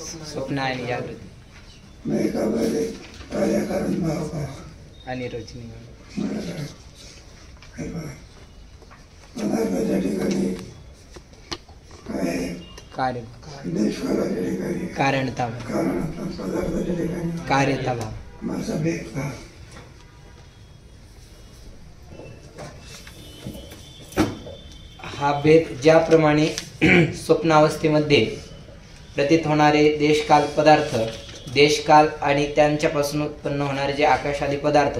स्वप्न आणि जागृती आणि रचनी कार्य कारणता कार्यता भाव हा भेद ज्याप्रमाणे स्वप्नावस्थेमध्ये प्रतीत होणारे देशकाल पदार्थ, देशकाल आणि त्यांच्यापासून उत्पन्न होणारे जे आकाशादी पदार्थ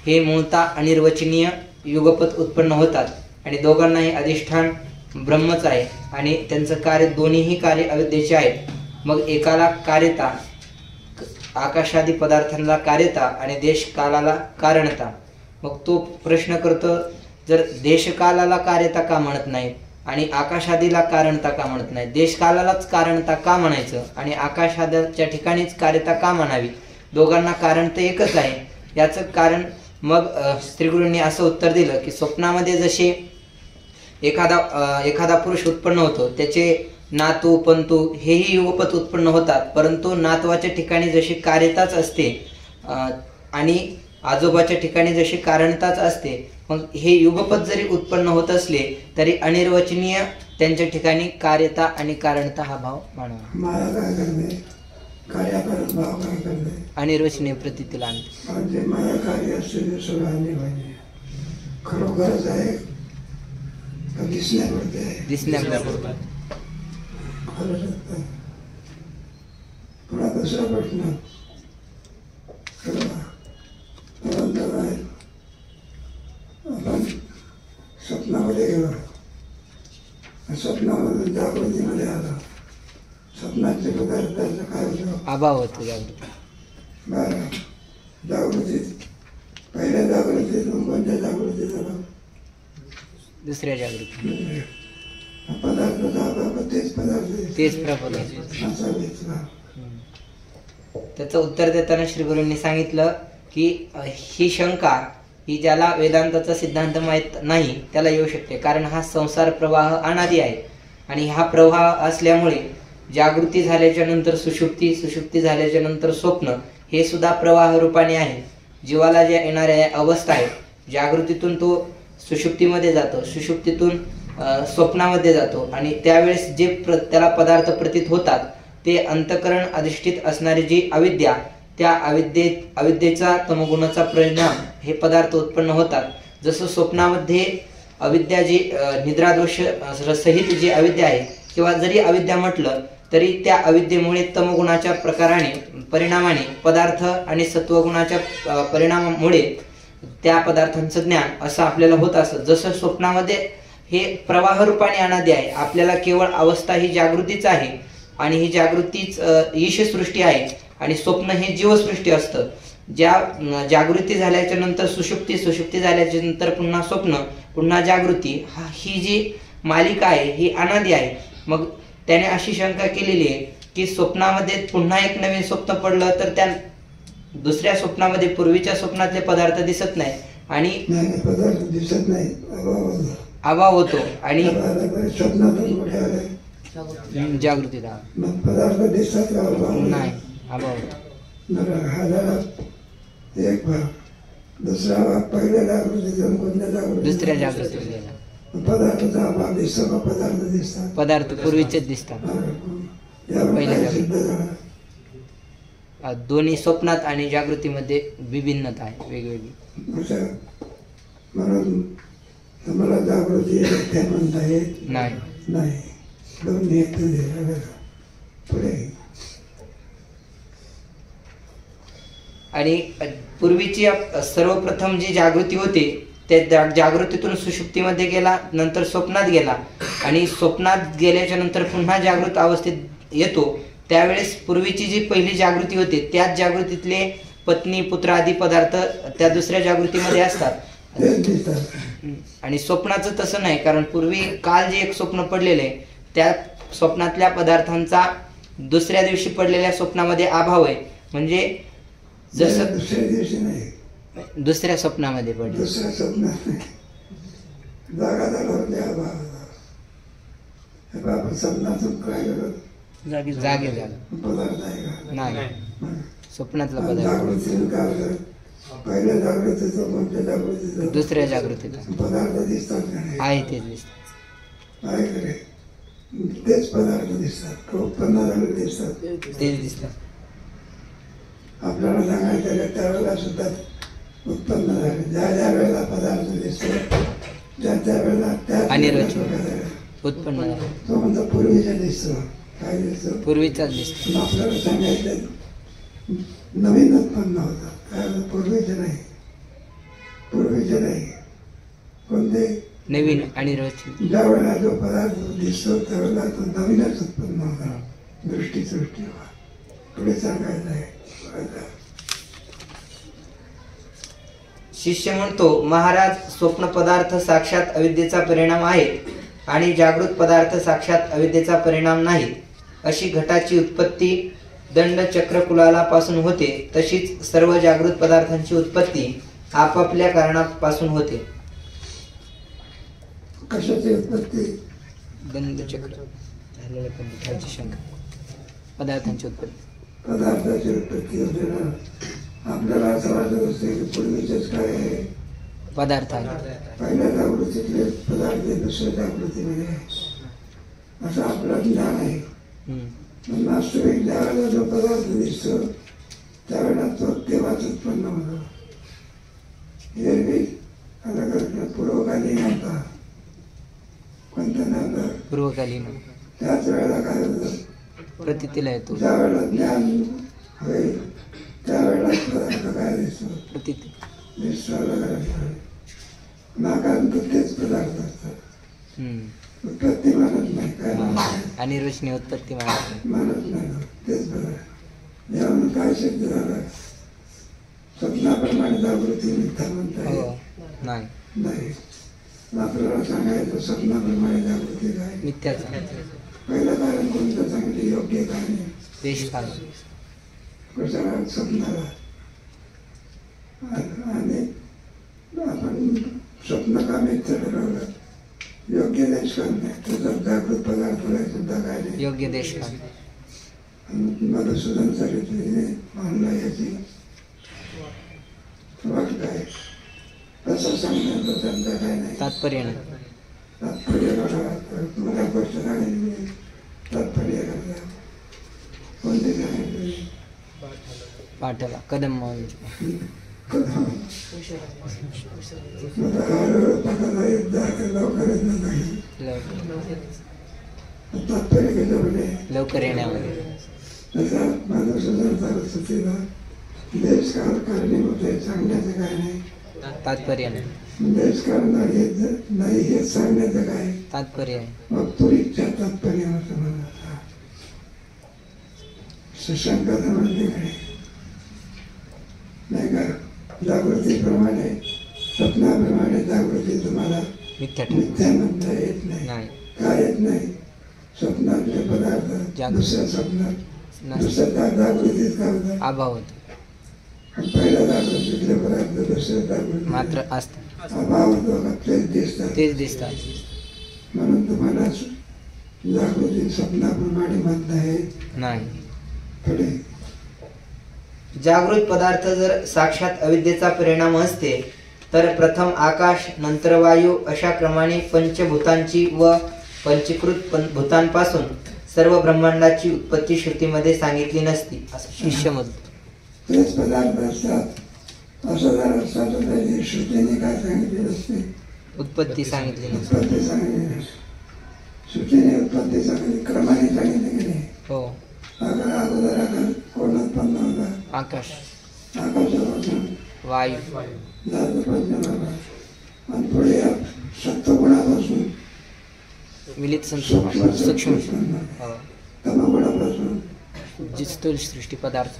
हे मूळतः अनिर्वचनीय युगपत उत्पन्न होतात आणि दोघांनाही अधिष्ठान ब्रह्मच आहे आणि त्यांचं कार्य दोन्हीही कार्य अविद्येचे आहेत. मग एकाला कार्यता, आकाशादी पदार्थांना कार्यता आणि देशकालाला कारणता. मग तो प्रश्न करतो, जर देशकालाला कार्यता का म्हणत नाहीत आणि आकाशादीला कारणता का म्हणत नाही, देशकालालाच कारणता का म्हणायचं आणि आकाशाच्या ठिकाणीच कार्यता का म्हणावी, दोघांना कारण तर एकच आहे. याचं कारण मग श्रीगुरूंनी असं उत्तर दिलं की स्वप्नामध्ये जसे एखादा पुरुष उत्पन्न होतो, त्याचे नातू पंतू हेही युगपत उत्पन्न होतात, परंतु नातवाच्या ठिकाणी जशी कार्यताच असते आणि आजोबाच्या ठिकाणी जशी कारणताच असते. मग हे युगपत जरी उत्पन्न होत असले तरी अनिर्वचनीय त्यांच्या ठिकाणी कार्यता आणि कारणता हा भाव मानवा. अनिर्वचनीय प्रतीतीला आणते. दिसण्यापुरता. दुसरा प्रश्न, आपण स्वप्नामध्ये गेलो, स्वप्नामधून जागृतीमध्ये आलो, स्वप्नाचे पदार्थाचा काय होतो? अभाव होतो जागृती. बरं, जागृतीत पहिल्या जागृतीतून कोणत्या जागृतीत आलो? दुसऱ्या जागृती. पदार्थाचा अभाव तेच पदार्थ, तेच प्रपदार्थ. असा घेतला. त्याचं उत्तर देताना श्रीगुरूंनी सांगितलं की ही शंका ही ज्याला वेदांताचा सिद्धांत माहीत नाही त्याला येऊ शकते, कारण हा संसार प्रवाह अनादी आहे आणि हा प्रवाह असल्यामुळे जागृती झाल्याच्या नंतर सुषुप्ती, सुषुप्ती झाल्याच्या नंतर स्वप्न हे सुद्धा प्रवाह रूपाने आहे. जीवाला ज्या येणाऱ्या अवस्था आहेत, जागृतीतून तो सुषुप्तीमध्ये जातो, सुषुप्तीतून स्वप्नामध्ये जातो आणि त्यावेळेस जे त्याला पदार्थ प्रतीत होतात ते अंतःकरण अधिष्ठित असणारी जी अविद्या, त्या अविद्येचा तमोगुणाचा परिणाम हे पदार्थ उत्पन्न होतात. जसं स्वप्नामध्ये अविद्या जी निद्रादोष सहित जी अविद्या आहे, किंवा जरी अविद्या म्हटलं तरी त्या अविद्येमुळे तमोगुणाच्या परिणामाने पदार्थ आणि सत्वगुणाच्या परिणामामुळे त्या पदार्थांचं ज्ञान असं आपल्याला होत असतं. जसं स्वप्नामध्ये हे प्रवाह रूपाने अनादी आहे, आपल्याला केवळ अवस्था ही जागृतीच आहे आणि ही जागृतीच ईशसृष्टी आहे आणि स्वप्न हे जीवसृष्टी असतं. ज्या जागृती झाल्याच्या नंतर सुषुप्ती, सुषुप्ती झाल्याच्या नंतर पुन्हा स्वप्न, पुन्हा जागृती, ही जी मालिका आहे ही अनादी आहे. मग त्याने अशी शंका केलेली आहे की स्वप्नामध्ये पुन्हा एक नवीन स्वप्न पडलं तर त्या दुसऱ्या स्वप्नामध्ये पूर्वीच्या स्वप्नातले पदार्थ दिसत नाही आणि पदार्थ दिसत नाही, अभाव होतो आणि जागृतीला पदार्थ दिसतात नाही, अभाव. एक भाग, दुसरा भाग पहिल्या जागृतीतून कोणत्या जागृती? दुसऱ्या जागृतीला पदार्थाचा अभाव दिसतो का? पदार्थ दिसतात, पदार्थ पूर्वीचेच दिसतात. पहिल्या जागृती दोन्ही स्वप्नात आणि जागृतीमध्ये विभिन्नता आहे, वेगवेगळी. म्हणून तुम्हाला जागृती म्हणता येत नाही. दोन्ही पुढे. आणि पूर्वीची सर्वप्रथम जी जागृती होती त्या जागृतीतून सुषुप्तीमध्ये गेला, नंतर स्वप्नात गेला आणि स्वप्नात गेल्याच्या नंतर पुन्हा जागृत अवस्थेत येतो. त्यावेळेस पूर्वीची जी पहिली जागृती होती त्याच जागृतीतले पत्नी, पुत्र आदी पदार्थ त्या दुसऱ्या जागृतीमध्ये असतात आणि स्वप्नाचं तसं नाही, कारण पूर्वी काल जे एक स्वप्न पडलेलं आहे त्या स्वप्नातल्या पदार्थांचा दुसऱ्या दिवशी पडलेल्या स्वप्नामध्ये अभाव आहे. म्हणजे जसं दुसऱ्या दिवशी नाही, दुसऱ्या स्वप्नामध्ये पडले, दुसऱ्या स्वप्नात जागा झाला होते अभाव. स्वप्नातून काय करत जागे पदार्थ आहे का? नाही. स्वप्नातला आणि पदार्थ जागृतीने काय होतं? पहिल्या जागृतीचं कोणत्या जागृतीचं दुसऱ्या जागृतीचा पदार्थ दिसतात का नाही? आहे तेच दिसत. आहे का नाही? तेच पदार्थ दिसतात का उत्पन्न झाले दिसतात? तेच दिसतात. आपल्याला सांगायचं का त्यावेळेला सुद्धा उत्पन्न झाले. ज्या ज्या वेळेला पदार्थ दिसतो त्या त्या वेळेला त्या अनिर्वचनीय उत्पन्न झालं. तो म्हणतो पूर्वीचा दिसतो. काय दिसतो? पूर्वीचाच दिसतो. पण आपल्याला सांगायचं नवीन उत्पन्न होतं. काय होतं? पूर्वीचे नाही. पूर्वीचे नाही. कोणते? नवीन अनिर्वचनीय. ज्या वेळेला जो पदार्थ दिसतो त्यावेळेला तो नवीनच उत्पन्न होता. दृष्टी पुढे सांगायचं आहे. शिष्य म्हणतो, महाराज, स्वप्न पदार्थ साक्षात अविद्येचा परिणाम आहेत आणि जागृत पदार्थ साक्षात अविद्येचा परिणाम नाहीत. अशी घटाची उत्पत्ती दंड चक्रकुलाला पासून होते, तशीच सर्व जागृत पदार्थांची उत्पत्ती आपापल्या कारणापासून होते. कशाची उत्पत्ती? दंडचक्र झालेल्या पदार्थाची शंका. पदार्थांची उत्पत्ती. पदार्थाची उत्पत्ती होते ना. आपल्याला असं वाटत असते की पूर्वीचेच काय आहे? पदार्थ आहे. पहिल्या जागृतीतले पदार्थ दुसऱ्या जागृतीमध्ये आहे असं आपलं ज्ञान आहे. पण वास्तविक ज्यावेळेला जो पदार्थ दिसतो त्यावेळेला तो तेव्हाच उत्पन्न होतो. एरवी आता पूर्वकालीन होता. कोणत्या नव्हतं? पूर्वकालीन. त्याच वेळेला काय होतं? प्रतीतीला येतो. ज्या वेळेला ज्ञान होईल त्यावेळेला पदार्थ काय दिसतो? प्रतीती. दिसतो नाकांत तेच पदार्थ असतात. उत्पत्ती मानत नाही. काय अनिर्वचनीय उत्पत्ती मानत नाही. तेच पदार्थ. यावरून काय सिद्ध झालं? स्वप्नाप्रमाणे जागृती मिथ्या म्हणता येईल नाही. आपल्याला सांगायचं स्वप्नाप्रमाणे जागृती काय? मिथ्याचा. पहिलं कारण कोणतं सांगितलं? योग्य कारण देशकाल. कशाला? स्वप्नाला. आणि आपण स्वप्न का मिथ्या ठरवलं? योग्य देशकाल नाही. त्याचा जागृत पदार्थ सुद्धा काय नाही. योग्य देशकाल. मधुसूदन चरित्रीने मानला याची वाट काय? तसं सांगण्याचं त्यांचं काय नाही. तात्पर्य नाही. तात्पर्य तुम्हाला गोष्ट सांगितली तात्पर्य करता कोणते सांगितले? पाठला कदम तात्पर्य केलं म्हणजे लवकर येण्यामध्ये. त्याचा मधुसूदन सरस्वतीला देशकाल कारणीभूत आहे सांगण्याचं काय नाही. तात्पर्य नाही. देशकाल नाही हे सांगण्याचं काय तात्पर्य आहे. मग तुरीच्या तात्पर्य होतं मला सुशंका समजली नाही का? जागृतीप्रमाणे स्वप्नाप्रमाणे जागृती तुम्हाला मिथ्या म्हणता येत नाही. काय येत नाही? स्वप्नातले पदार्थ दुसऱ्या स्वप्नात दुसऱ्या जागृतीत काय होतं? अभाव होतो. पहिल्या जागृतीतले पदार्थ दुसऱ्या जागृती मात्र असतात. अभाव होतो का? तेच दिसतात. म्हणून तुम्हाला जागृती स्वप्नाप्रमाणे म्हणता येत नाही. पुढे जागृत पदार्थ जर साक्षात अविद्येचा परिणाम असते तर प्रथम आकाश, नंतर वायू अशा क्रमाने पंचभूतांची व पंचीकृत भूतांपासून सर्व ब्रह्मांडाची उत्पत्ती श्रुतीमध्ये सांगितली नसती असं शिष्य म्हणतो. तेच पदार्थ असतात असं जर असतात तर त्याची श्रुतीने काय सांगितले असते? उत्पत्ती सांगितली नसते. उत्पत्ती सांगितली नसते. श्रुतीने उत्पत्ती सांगितली क्रमाने सांगितली की नाही? हो. अगोदर कोण उत्पन्न होता? आकाश. आकाशापासून वायू. आणि पुढे सत्वगुणापासून मिलित सूक्ष्म तमगुणापासून स्थूल सृष्टी पदार्थ.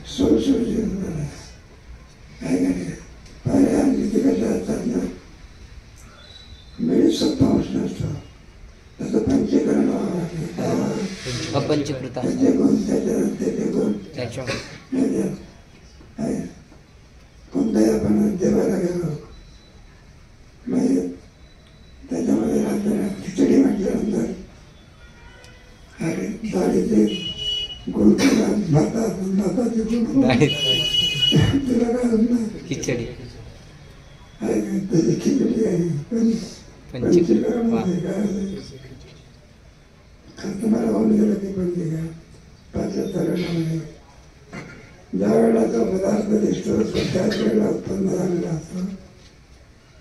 कशा असतात ना? मिळीत सत्तांश नसतो. त्याचं पंचीकरण व्हावं लागेल. अपंचीकृत त्याचे गुण त्याचे गुण कोणत्याही आपण देवाला गेलो म्हणजे त्याच्यामध्ये राहताना खिचडी म्हटल्यानंतर अरे डाळीचे भाताची गुण नाही. तिला काय नाही. खिचडी आहे का? त्याची खिचडी आहे. पंचीकरणामध्ये काय खर्च मला होऊन गेलं की पंचीकरण 75 ज्या वेळेला तो पदार्थ दिसतो त्याच वेळेला उत्पन्न झालेला असतो.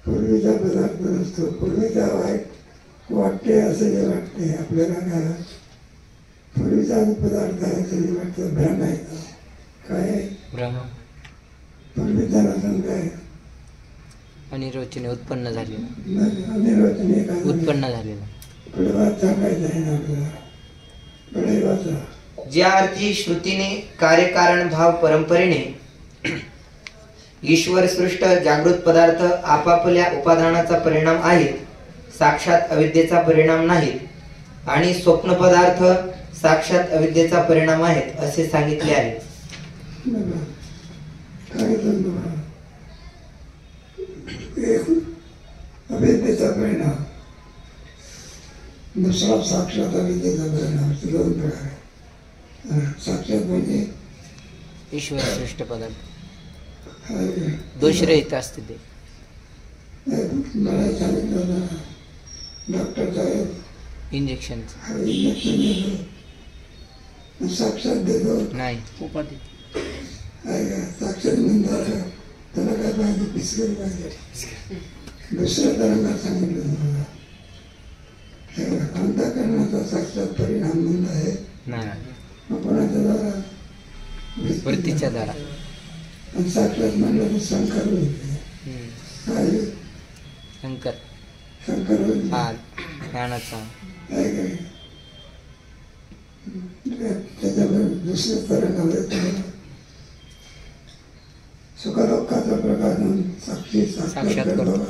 पूर्वीचा पदार्थ नसतो. पूर्वीचा वाईट वाटते असे जे वाटते आपल्याला काय पूर्वीचा पदार्थ आहे असं जे वाटतं भ्रम आहे. काय भ्रम पूर्वीचा नसून काय अनिर्वचने उत्पन्न झालेला अनिर्वचनीय काय उत्पन्न झालेला. पुढे वाद सांगायचं आहे ना आपल्याला. पुढे वाचा. ज्या अर्थी श्रुतीने कार्यकारण भाव परंपरेने ईश्वर सृष्ट जागृत पदार्थ आपापल्या उपादानाचा परिणाम आहेत, साक्षात अविद्येचा परिणाम नाहीत, आणि स्वप्न पदार्थ साक्षात अविद्येचा परिणाम आहेत असे सांगितले आहे. काय तुम्हाला एक अविद्येचा परिणाम, दुसरा साक्षात अविद्येचा परिणाम. दोन प्रकार आहे. साक्षात म्हणजे ईश्वर सृष्ट पदार्थ दोषरहित असते ते. मला सांगितलं ना डॉक्टर साहेब इंजेक्शन इंजेक्शन देतो साक्षात देतो नाही. साक्षात म्हणतात त्याला काय पाहिजे पिसकरी पाहिजे. दुसऱ्या तरंगात सांगितलं तुम्हाला अंतःकरणाचा साक्षात परिणाम म्हणून आहे. कोणाच्या द्वारा वृत्तीच्या द्वारा. आणि साक्षात म्हणलं तर शंकर होईल. काय शंकर शंकर होईल ज्ञानाचा काय काय त्याच्यावर दुसऱ्या तरंगामध्ये सुखदुःखाचा प्रकाशन साक्षी साक्षात करतो. करतो.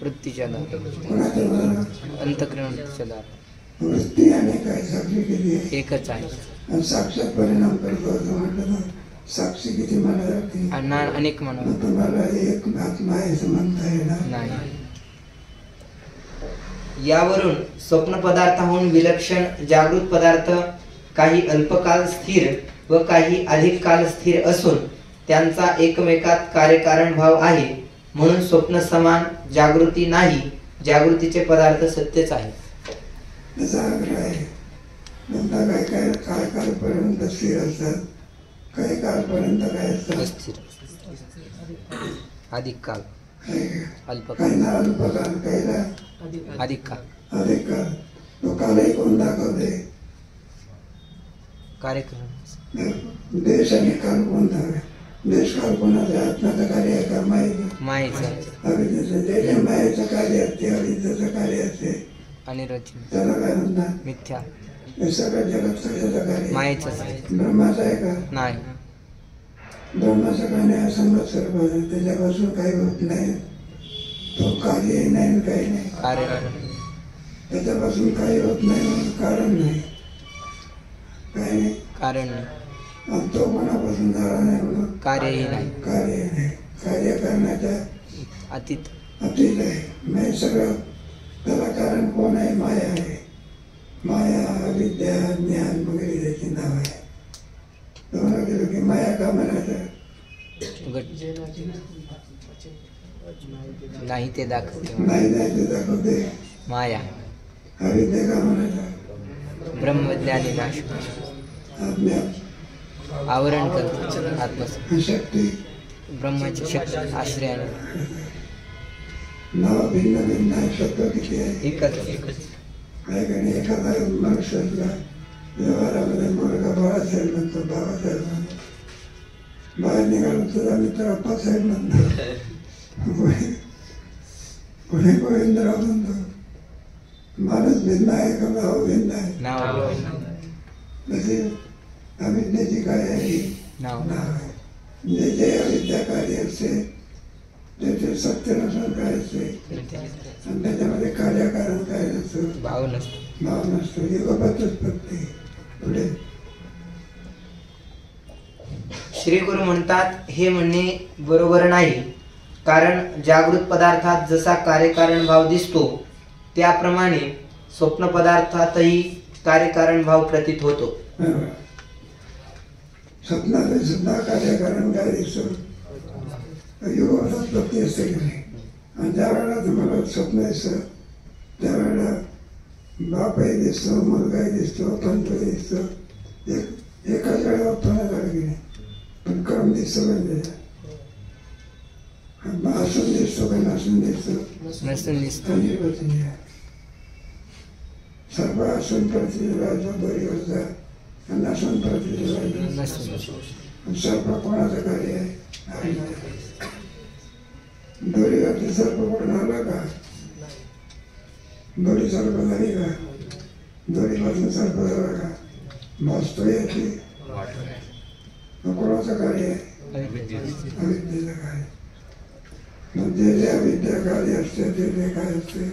वृत्तीच्या द्वारा. कोणाच्या द्वारा अंतःकरण वृत्तीच्या द्वारा. वृत्ती आणि काय साक्षी किती आहे एकच आहे. आणि साक्षात परिणाम करतो असं म्हटलं तर साक्षी किती मला जाते. अनेक म्हणून तुम्हाला एक आत्मा आहे असं म्हणता येणार नाही. यावरून स्वप्न पदार्थाहून विलक्षण जागृत पदार्थ काही अल्पकाल स्थिर व काही अधिक काल स्थिर असून त्यांचा एकमेकात कार्यकारण भाव आहे, म्हणून स्वप्न समान जागृती नाही. जागृतीचे पदार्थ सत्यच आहे. त्याचा आग्रह आहे. नंतर काय काय काय कालपर्यंत स्थिर असतात, काही कालपर्यंत काय असतात स्थिर अधिक काल अल्पकाल काही ना अल्पकाल काही ना अधिक काल. अधिक काल. तो कालही कोण दाखवते कार्यक्रम देश आणि काल कोणता देश काल कोणाचा आत्म्याचं कार्य आहे का मायेचं अविद्येचं जे मायेचं कार्य असते अविद्येचं कार्य असते अनिर्वचन त्याला काय म्हणतात मिथ्या. हे सगळं जगत सगळ्याचं कार्य मायेचंच आहे. ब्रह्माचं आहे का नाही. ब्रह्माचं काय नाही असंगत सर्व त्याच्यापासून काही होत नाही. तो कार्य नाही काही नाही कारण त्याच्यापासून काही होत नाही म्हणून कारण नाही काय नाही कारण नाही. आणि तो कोणापासून झाला नाही म्हणून कार्यही नाही. कार्य नाही. कार्य करण्याच्या अतीत अतीत आहे. नाही सगळं त्याला कारण कोण आहे माया आहे. माया अविद्या ज्ञान वगैरे त्याची नाव आहे. तुम्हाला गेलो की माया का म्हणायचं नाही ते दाखवते. नाही नाही ते दाखवते. माया अविद्या का म्हणायचं ब्रह्मज्ञानी नाश अज्ञान आवरण करतो आत्मस शक्ती ब्रह्माची शक्ती आश्रयाने नाव भिन्न भिन्न आहे. शब्द किती आहे एकच काय काही एखादा मनुष्याला व्यवहारामध्ये मुलगा बाळासाहेब म्हणतो बाबासाहेब म्हणतो. बाहेर निघालो तुझा मित्र अप्पासाहेब म्हणतो. पुढे गोविंदराव म्हणतो. माणूस भिन्न आहे का नाव भिन्न आहे. नाव तसे अविद्येची काय आहे नाव नाव आहे. जे जे अविद्या कार्य असते त्याचे सत्य नसून काय असते आणि त्याच्यामध्ये कार्यकारण काय नसतं भाव नसतो. भाव नसतो. योगाबातच फक्त पुढे श्री गुरु म्हणतात हे म्हणणे बरोबर नाही, कारण जागृत पदार्थात जसा कार्यकारण भाव दिसतो त्याप्रमाणे स्वप्न पदार्थातही कार्यकारण भाव प्रतीत होतो. स्वप्नात सुद्धा कार्यकारण काय दिसतं, युगात प्रती असते की नाही. आणि ज्या वेळेला तुम्हाला स्वप्न दिसतं त्यावेळेला बापही दिसतो, मुलगाही दिसतो, पंतही दिसतो, एकाच वेळेला उत्पन्न झालं की नाही. पण क्रम दिसतो म्हणजे असून दिसतो का नसून दिसतो निर्वचनीय. सर्व असून प्रतिरायचं बरी होता, नसून प्रतिरायचं. सर्प कोणाचं कार्य आहे? दोरीवरती सर्प पडून आला का? दोरी सर्प झाली का? दोरीपासून सर्प झाला का? भासतो याची कोणाचं कार्य आहे? अविद्येचं कार्य. मग जे जे अविद्या कार्य असते ते काय असते?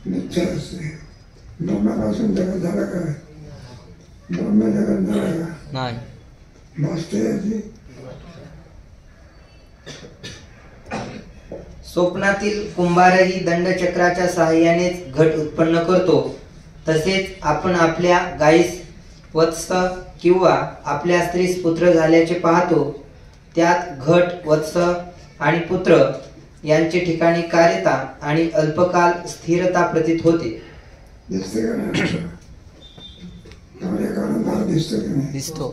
मिथ्या असते. ब्रह्मापासून जगत झालं का? ब्रह्म जगत झालं का? नाही. भासतो याची. स्वप्नातील कुंभारही दंडचक्राच्या सहाय्यानेच घट उत्पन्न करतो. तसेच आपण आपल्या गायीस वत्स किंवा आपल्या स्त्रीस पुत्र झाल्याचे पाहतो. त्यात घट, वत्स आणि पुत्र यांचे ठिकाणी कार्यता आणि अल्पकाल स्थिरता प्रतीत होते. दिसते का नाही? भाग दिसतो की नाही? दिसतो.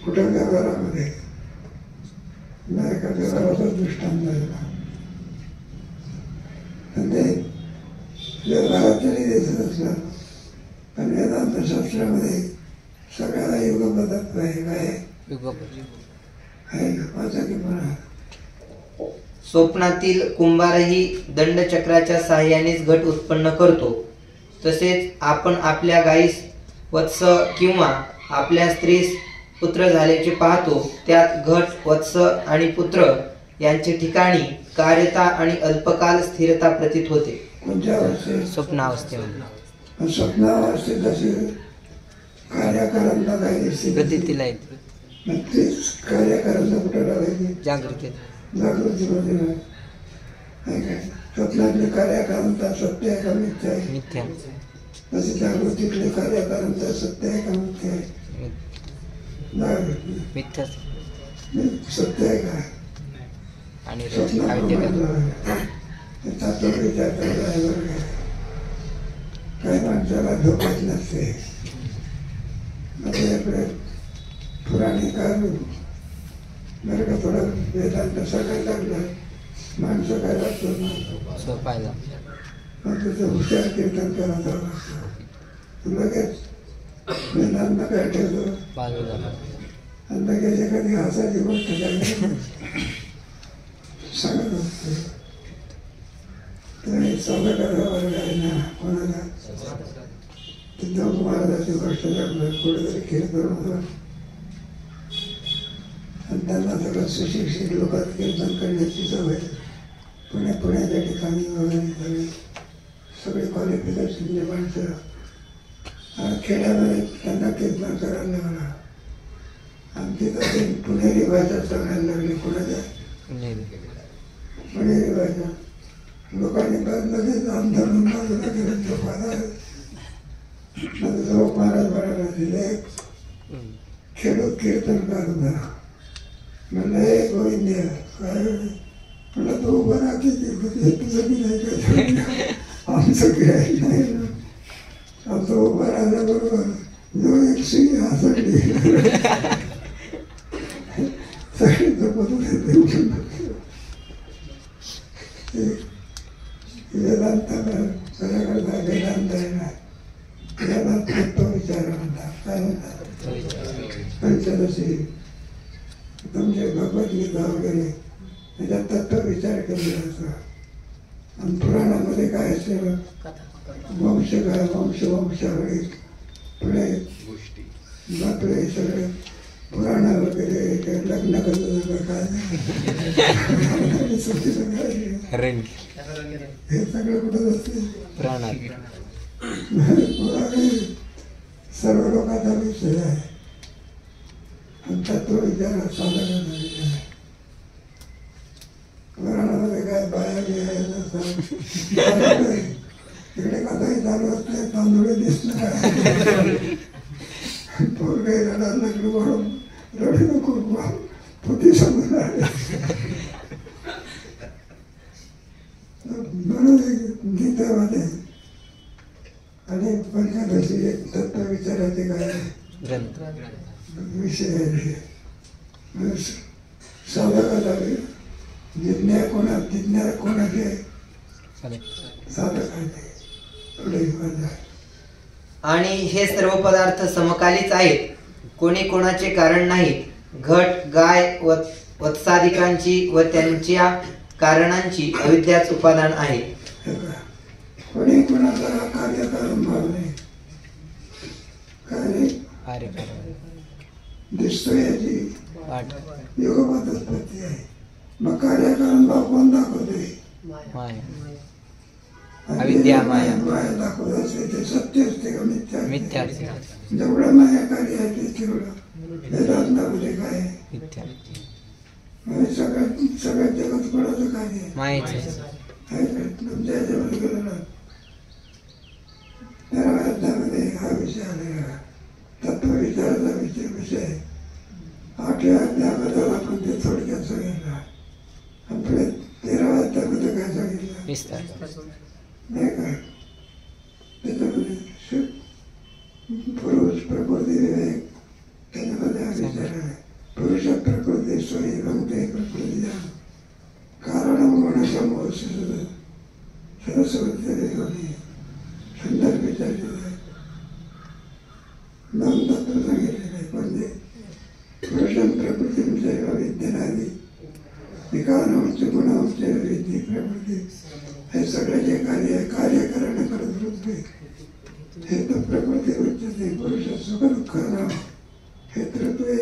कुठं व्यवहारामध्ये नाही का व्यवहाराचा दृष्टांत झाला. व्यवहारात जरी दिसत असला पण वेदांत शास्त्रामध्ये सगळ्याला युगपद्धत आहे. माझा की म्हणा स्वप्नातील कुंभारही दंडचक्राच्या सहाय्यानेच घट उत्पन्न करतो. तसेच आपण आपल्या गायीस वत्स किंवा आपल्या स्त्रीस पुत्र झाल्याचे पाहतो. त्यात घट, वत्स आणि पुत्र यांचे ठिकाणी कार्यता आणि अल्पकाल स्थिरता प्रतीत होते. कोणत्या अवस्थेत? स्वप्नावस्थेमध्ये. स्वप्नावस्थेत असे कार्यकारांना काय दिसते? प्रतीला येते. तेच कार्यकारांना कुठं लावायचे? जागृती. जागृतीमध्ये काय स्वप्नातले कार्यकारांचा सत्य आहे का मिथ्या आहे? मिथ्या. तसे जागृतीतले कार्यकारांचा सत्य आहे का मिथ्या आहे? मिथ्या. सत्य आहे का? आणि काही माणसाला धोकाच नसते. आपल्याकडे पुराणी काळ बरं का थोडं वेदांत सगळ्याला लागलं माणसं काय लागतो ना मग तुझं हुशार कीर्तन करायचा लागतो. लगेच वेदांत काय ठेवतो आणि लगेच एखादी हसायची गोष्ट सांगत असतो. चौघाचा वर्ग आहे ना कोणाला महाराजाची गोष्ट लागलं कुठेतरी कीर्तन होतं आणि त्यांना सगळं सुशिक्षित लोकात कीर्तन करण्याची सवय. पुण्याच्या ठिकाणी वगैरे सगळे क्वालिफिकेशनचे माणसं खेड्यामध्ये त्यांना कीर्तन करायला लागला. आणि तिथं पुणेरी भाषा सांगायला लागली. कुणाच्या पुणेरी भाषा लोकांनी लगेच आंदोलन बाजूला केलं. जो महाराज म्हणाला दिले खेडूत कीर्तनकार होता. म्हणलं हे गोविंद काय म्हणलं तो उभं राहते तुझं बी नाही काय आमचं गिरायक नाही ना. आमचं उभं राहिल्याबरोबर जो एक सिंग हसडली सगळी जपत होते. वेदांत सगळ्याकडे वेदांत आहे ना वेदांत तत्व विचार म्हणतात. काय म्हणतात? पंचदशी तुमचे भगवद्गीता वगैरे त्याच्यात तत्व विचार केलेला असतो. आणि पुराणामध्ये काय असते वंश काय वंशावळी पुढे बापरे सगळे पुराण वगैरे लग्न कसं काय हे सगळं कुठं असते पुराणात. सर्व लोकांचा विषय आहे आणि तत्व विचार साधन पुराणामध्ये काय बाया बिया नसतात. इकडे कथाही चालू असते तांदूळ दिसणं पोरगे रडायला लागलं म्हणून रडू नको पोती समजून आले म्हणून गीतेमध्ये आणि पंचदशी एक तत्व विचाराचे काय विषय आहे साधकाला जिज्ञा कोणाची आहे साधकाचे पुढे आणि हे सर्व पदार्थ समकालीच आहेत, कोणी कोणाचे कारण नाहीत. घट गाय वत्सादिकांची व त्यांच्या कारणांची अविद्याच उपादान आहे. कोणी कोणाचा कार्यकारण भाव नाही, काय दिसतो याची योगपद्धती आहे. मग कार्यकारण भाव कोण दाखवते? अविद्या माया दाखवत असते ते सत्य असते का मिथ्या? मिथ्या. जेवढं माया कार्य आहे ते तेवढं वेदांतामध्ये काय आहे? सगळ्यात जगत कोणाचं कार्य आहे? तुमच्या याच्यामध्ये गेलं ना त्या वेदांमध्ये हा विषय आलेला तत्वविचाराचा विषय 8व्या अध्यायामध्ये आपण ते थोडक्यात सांगितलं. आपल्या 13व्या अध्यायामध्ये काय सांगितलं नाही का? त्याच्यामध्ये पुरुष प्रकृती विवेक त्याच्यामध्ये हा विचार आहे. पुरुष प्रकृती स्वयं रंगते प्रकृती कारण समोर सरस्वती सुंदर विचार दोन तत्व सांगितलेले म्हणजे पुरुष प्रकृतींचे विद्यानादी विकारांचे गुणांचे विद्या प्रकृती हे सगळे जे कार्य करणं करत वृत्ती हे तर प्रकृती उच्चते. पुरुष सुख दुःख नाम हे तत्वे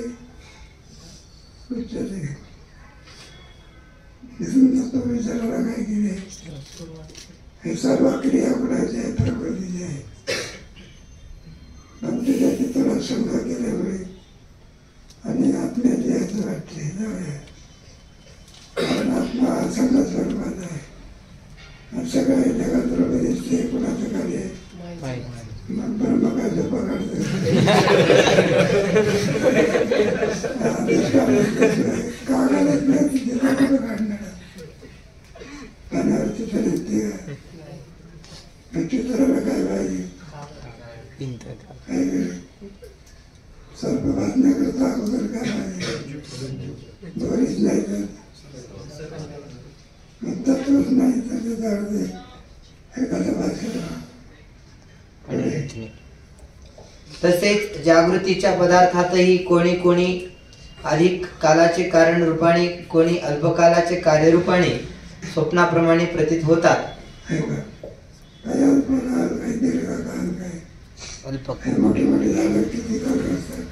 उच्चते. तत्व विचाराला काय केले? हे सर्व क्रिया गुणाचे आहे, प्रकृतीचे आहे. पण त्याच्याची तुला संघ केल्यामुळे आणि आत्म्याची याचं वाटते जाऊया, कारण आत्मा हा संघ स्वरूपात आहे. सगळ्या जगात रोग दिसते कुणाचं कार्य मग ब्रह्मकार्य पकडतं कागदच नाही तिथे कुठं काढणार पाण्यावरची निघते का चित्राला काय पाहिजे काय सर्व बातम्याकरता अगोदर काय पाहिजे दोरीच नाही तर तत्वच नाही तर ते जाणते एखाद्या भाषेला. तसेच जागृतीच्या पदार्थातही कोणी कोणी अधिक कालाचे कारण रूपाने, कोणी अल्पकालाचे कार्यरूपाने स्वप्नाप्रमाणे प्रतीत होतात. मोठे मोठे झाड किती काळ असतात?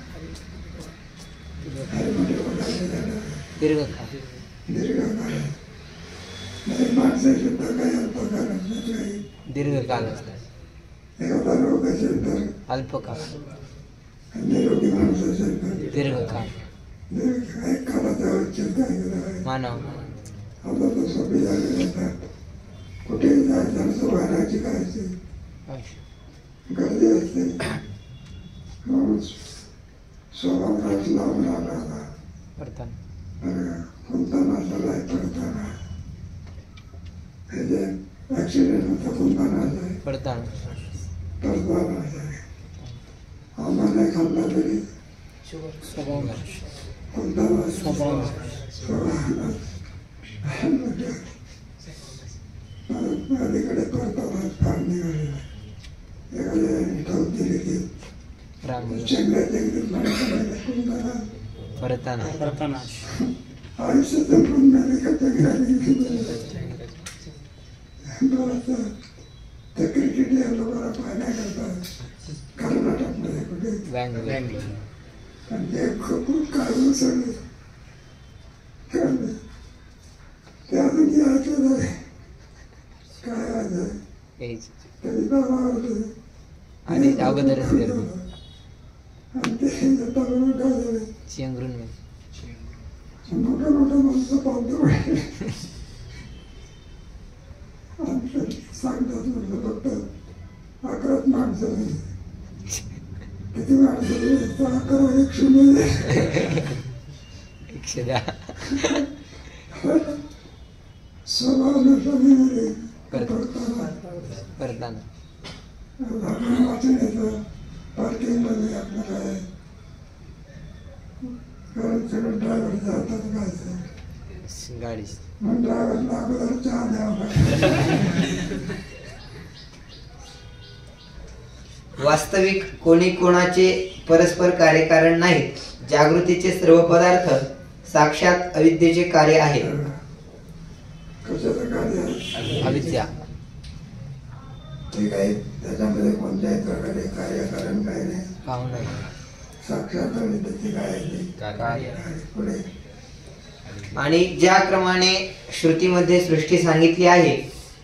दीर्घकाळ माणसं सुद्धा काही अल्पकाळ असतात, काही दीर्घकाल असतात. एखादा रोग असेल तर अल्पकाळ, निरोगी माणूस असेल तर दीर्घकाळ. एक काळाचा अवच्छेद काय मानव आता तो सोपी झालेला येतात. कुठेही जायचं असं वाहनाची काय असते गर्दी असते. माणूस स्वभावराज लावून आला कोणता नाशाला पडताना हे जे ऍक्सिडेंट होता कोणता नाश आहे पडताना नाश आहे. आम्हा नाही खाल्ला तरी कोणता नाश अलीकडे परतावा फार निघालेला एखाद्या ठाऊक दिली की चेंगऱ्या चेंगरीत परताना आयुष्य संपून नाही का त्या क्रिकेट या लोकांना पाहण्याकरता कर्नाटकमध्ये कुठे आणि ते खूप काढून सगळे ते अजून की ऐकलं आहे काय आज आहे तरी बाबा आणि अगोदरच आणि ते तरुण काय झाले चेंगरून मोठ्या मोठ्या माणसं पावतो सांगतात म्हटलं फक्त 11 माणसं किती माणसं करो 1-0 110 स्वभाव नसल्यामुळे करताना आपण वाचून येतं पार्किंगमध्ये आपलं काय कारण सगळं ड्रायव्हर जातात काय गाडी मग ड्रायव्हरला अगोदर चहा द्यावा लागतो. वास्तविक कोणी कोणाचे परस्पर कार्यकारण नाहीत. जागृतीचे सर्व पदार्थ साक्षात अविद्येचे कार्य आहे. कशाचं कार्य आहे? अविद्या. ठीक आहे, त्याच्यामध्ये कोणत्याही प्रकारे कार्यकारण काही नाही. पाहू नाही. साक्षात अविद्येचे काय आहे? कार्य. पुढे आणि ज्या क्रमाने श्रुतीमध्ये सृष्टी सांगितली आहे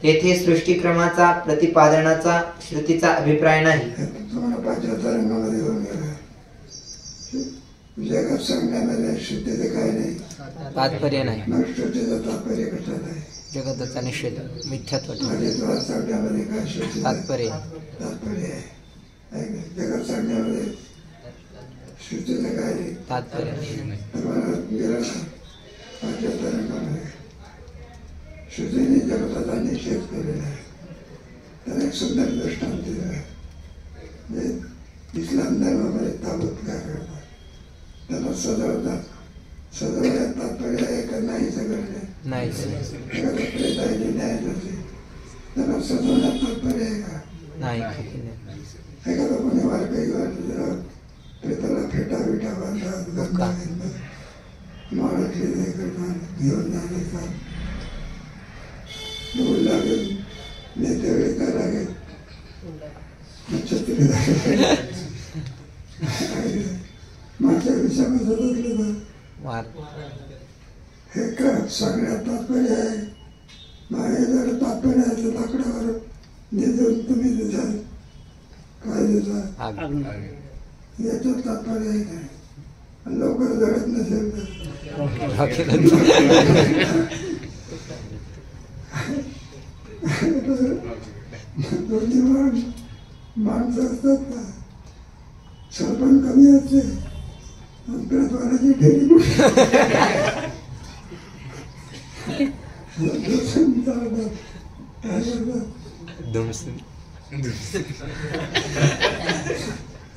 तेथे सृष्टीक्रमाचा प्रतिपादनाचा श्रुतीचा अभिप्राय नाही. तुम्हाला 75 रंगामध्ये होऊन गेला. जगात सांगण्यामध्ये श्रुतीचे काय नाही, तात्पर्य नाही. मग श्रुतीचं तात्पर्य कशात आहे? जगताचा निषेध, मिथ्यात्व, जगात सांगण्यामध्ये काय श्रुतीचं तात्पर्य तात्पर्य आहे? जगात सांगण्यामध्ये श्रुतीचं काय नाही, तात्पर्य. तुम्हाला गेलं ना 75 रंगामध्ये श्रुतीने जगताचा निषेध केलेला आहे. त्याला एक सुंदर दृष्टांत दिलं आहे. इस्लाम धर्मामध्ये ताबूत काय करतात, त्याला सजवतात. सजवण्यात तात्पर्य आहे का नाही? सगळं नाही. एखादा प्रेत आहे जे न्यायचं असेल त्याला सजवण्यात तात्पर्य आहे का? नाही. एखादा कोणी वारकरी प्रेताला फेटा बिटा बांधतात, गंगा माळातले हे करतात, घेऊन जातात. डोल लागेल, नेते वेळी काय लागेल, छत्री लागेल, मागच्या दिवसामध्ये हे काय सगळ्यात तात्पर्य आहे. माझे जर तात्पर्य आहे तर लाकडावर निजून तुम्ही देसाल काय देसाल, याच्यात तात्पर्य आहे काय? लवकर जळत नसेल तर दोन्ही माणसं असतात ना, सरपण कमी असते प्रतवाराची ढेरी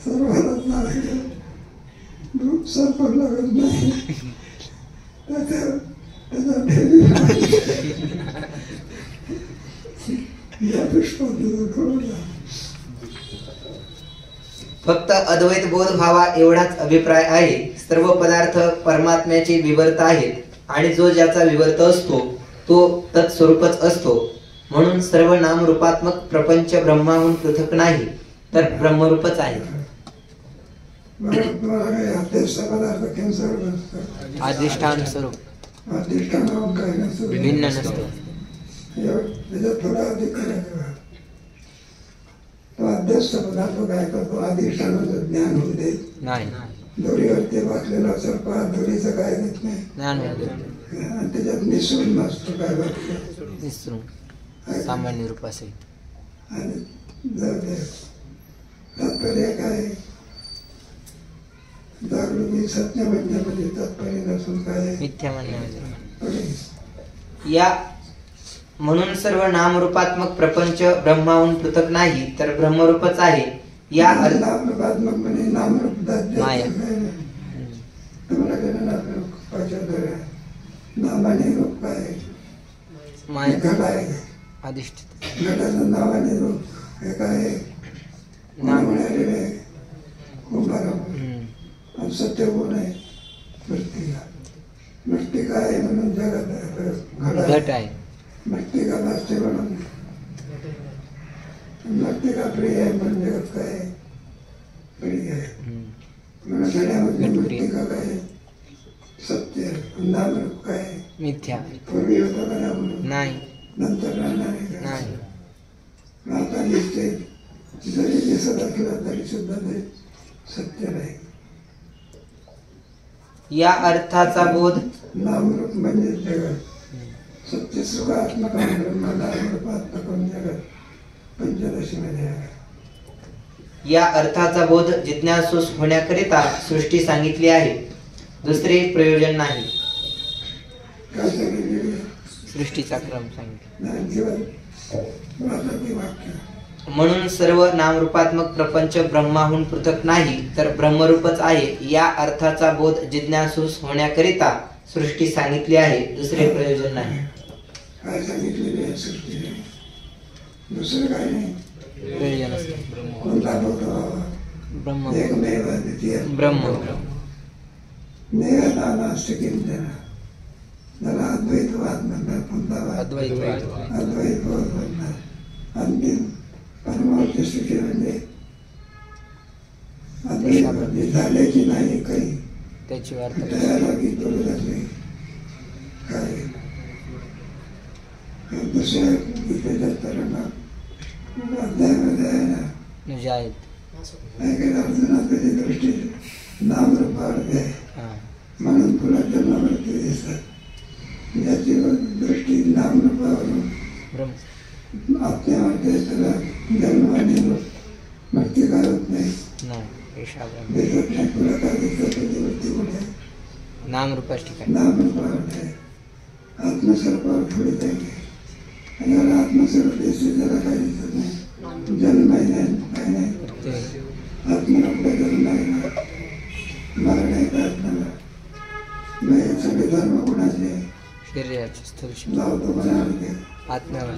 सर्वांनाच लागेल, सरपण लागत नाही त्याच्या ढेरी या दृष्टांत. फक्त अद्वैत बोध व्हावा एवढाच अभिप्राय आहे. सर्व पदार्थ परमात्म्याचे विवर्त आहेत आणि जो ज्याचा विवर्त असतो तो तत्स्वरूपच असतो. म्हणून सर्व नामरूपात्मक प्रपंच ब्रह्माहून पृथक नाही तर ब्रह्मरूपच आहे. अधिष्ठान स्वरूप भिन्न नसतो. थोडा अधिक तो अध्यक्ष पदार्थ काय करतो, अधिष्ठानाचं ज्ञान होऊ देत नाही. दोरीवरती वाचलेला सर्प दोरीचं काय देत नाही, आणि त्याच्यात निसरून नसतो काय बघतो, निसरून सामान्य रूप असे. आणि तात्पर्य काय, जागृती सत्य म्हणण्यामध्ये तात्पर्य नसून काय मिथ्या म्हणण्यामध्ये. या म्हणून सर्व नामरूपात्मक प्रपंच ब्रह्माहून पृथक नाही तर ब्रह्मरूपच आहे. या नामरूपात्मक म्हणजे नामरूप माया. नावाने रूप काय, माया घट आहे, अधिष्ठित घटाचं नावाने रूप हे काय सत्य गुण आहे. मृत्तिका आहे म्हणून जगात घट आहे. मृत्तिका नसते म्हणून मृत्तिका प्रिय आहे म्हणून जगत काय प्रिय आहे. म्हणून घड्यामध्ये मृत्तिका काय सत्य, नामरूप काय मिथ्या. पूर्वी होतं का नामरूप नाही, नंतर राहणार आहे नाही. आता दिसते, जरी दिसत असलं तरी सुद्धा ते सत्य नाही. या अर्थाचा बोध नामरूप म्हणजे जगत. सत्य सुखात्मक ब्रह्म नामरूपात्मक जगत पंचदशीमध्ये आहे. या अर्थाचा बोध जिज्ञासूस होण्याकरिता सृष्टी सांगितली आहे, दुसरे प्रयोजन नाही. काय सांगितलेली सृष्टीचा क्रम सांगितला. ज्ञानजीवन वाक्य म्हणून सर्व नामरूपात्मक प्रपंच ब्रह्माहून पृथक नाही, तर ब्रह्मरूपच आहे, या अर्थाचा बोध जिज्ञासूस होण्याकरिता सृष्टी सांगितली आहे, दुसरे प्रयोजन नाही. काय सांगितलेली आहे सृष्टीने? दुसरं काय नाही. प्रयोजन असते. कोणता होता? ब्रह्म एकमेव द्वितीय ब्रह्म नेहदानास्ति किंचन. त्याला अद्वैतवाद म्हणतात. कोणता वाद? अद्वैतवाद. अद्वैतवाद म्हणतात. अंतिम परमार्थी स्थिती म्हणजे अद्वैत झाल्याची नाही काही त्याची वार्ता त्याला की तो झाले काय दुसऱ्या गीतेच्या तरंगात अध्यायामध्ये आहे ना, म्हणजे आहेत. ऐकायला अर्जुनाची दृष्टी नामरूपावर आहे म्हणून तुला जन्मावरती दिसतात. ज्याची दृष्टी नामरूपावरून ब्रह्म आत्म्यावरती त्याला जन्म आणि मृत्यू करत नाही, नाही. ईशा ब्रह्म दिसत नाही. तुला काय दिसत तुझी वृत्ती कुठे? नामरूपाच ठिकाणी. नामरूपावर आहे. आत्मस्वरूपावर थोडी जायची आणि याला आत्मस्वरूप दिसते, त्याला काही दिसत नाही. जन्म नाही, काय नाही. आत्मरूपला जन्म नाही, मरण आहे का आत्म्याला? नाही. सगळे धर्म कोणाचे आहे? शरीराचे स्थूल लावतो कोणावरती? आत्म्यावर.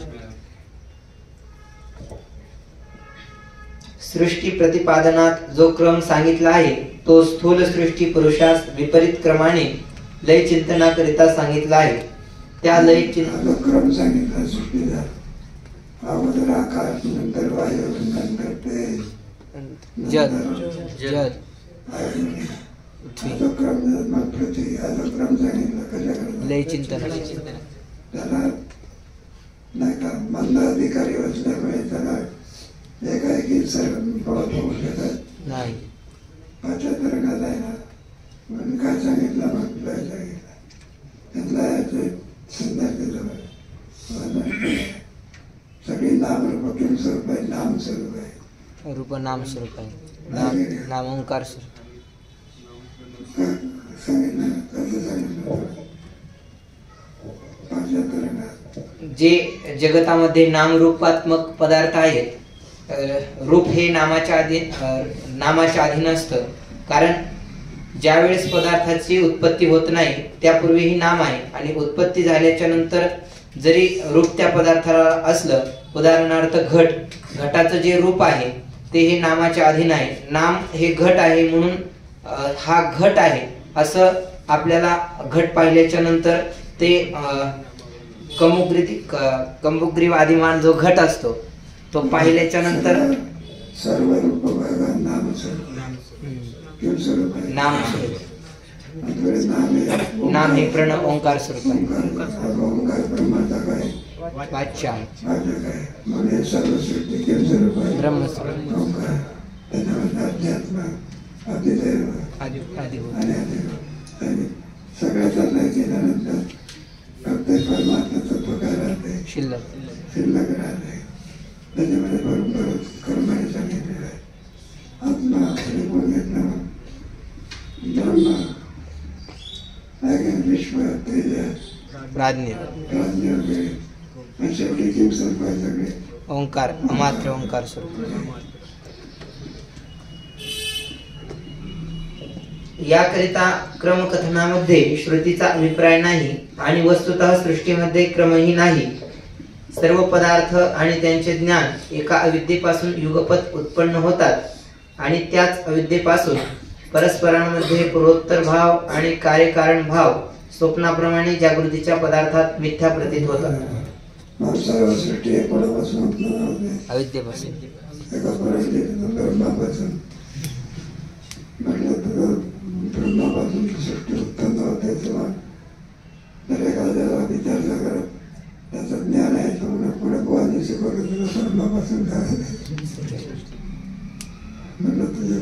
सृष्टी प्रतिपादनात जो क्रम सांगितला आहे तो स्थूल सृष्टी पुरुषास विपरीत क्रमाने लय चिंतनाकरिता सांगितला आहे. त्या लय चिंतन क्रम सांगितला सृष्टीचा. अगोदर आकाश, नंतर वायू, नंतर तेज, जल जल जो क्रम मग पृथ्वी, हा जो क्रम सांगितला कशाकरता? लय चिंतन. त्याला नाही का मंद अधिकारी असल्यामुळे त्याला एकाएकी सर्व पळत होऊ शकत नाही. पाचव्या तरंगात आहे ना, म्हणून काय सांगितलं? मग लय सांगितलं. त्यातला सगळी नामरूप किम स्वरूप आहे, नाम स्वरूप आहे. रूप नाम स्वरूप आहे. नाम नाम ओंकार स्वरूप. सांगितलं कसं सांगितलं? पाचव्या तरंगात जे जगतामध्ये नामरूपात्मक पदार्थ आहेत, रूप हे नामाच्या अधीन असतं. कारण ज्यावेळेस पदार्थाची उत्पत्ती होत नाही त्यापूर्वीही नाम आहे, आणि उत्पत्ती झाल्याच्या नंतर जरी रूप त्या पदार्थाला असलं, उदाहरणार्थ घटाचं जे रूप आहे ते हे नामाच्या अधीन आहे. नाम हे घट आहे म्हणून हा घट आहे असं आपल्याला घट पाहिल्याच्या नंतर ते कमुग्रीव आदिमान जो घट असतो तो पाहिल्याच्या नंतर सर्व रूप नाम स्वरूप नाम स्वरूप. नाम हे प्रणव ओंकार स्वरूप आहे. ओंकार ब्रह्माचा काय? वाच्या काय म्हणजे सर्व सृष्टी किम स्वरूप आहे? ब्रह्मस्वरूप. ओंकार. त्याच्यामध्ये अध्यात्म, अधिदैव आदि आणि अधिदैव आणि सगळ्याचा लय केल्यानंतर फक्त परमात्मा तत्व काय राहते? शिल्लक राहते. त्याच्यामध्ये बरोबर कर्माने सांगितलेलं आहे. आत्मा कोण घेतला? ब्रह्म, विश्व, तेजस, प्राज्ञ, वगैरे आणि शेवटी किम स्वरूप आहे सगळे ओंकार, अमात्र ओंकार स्वरूप. याकरिता क्रमकथनामध्ये श्रुतीचा अभिप्राय नाही आणि वस्तुतः सृष्टीमध्ये क्रमही नाही. सर्व पदार्थ आणि त्यांचे ज्ञान एका अविद्येपासून युगपत उत्पन्न होतात आणि त्याच अविद्येपासून परस्परांमध्ये पूर्वोत्तर भाव आणि कार्यकारण भाव स्वप्नाप्रमाणे जागृतीच्या पदार्थात मिथ्या प्रतीत होतात. सर्व सृष्टी कोणापासून उत्पन्न होते? अविद्येपासून. ब्रह्मापासून. म्हटलं तर ब्रह्मापासून सृष्टी उत्पन्न होते तेव्हा तर एखाद्याला विचारलं करत त्याचं ज्ञान आहे तर म्हणून पुढे बुवाने शिकवलं तुला ब्रह्मापासून काय म्हटलं तुझ्या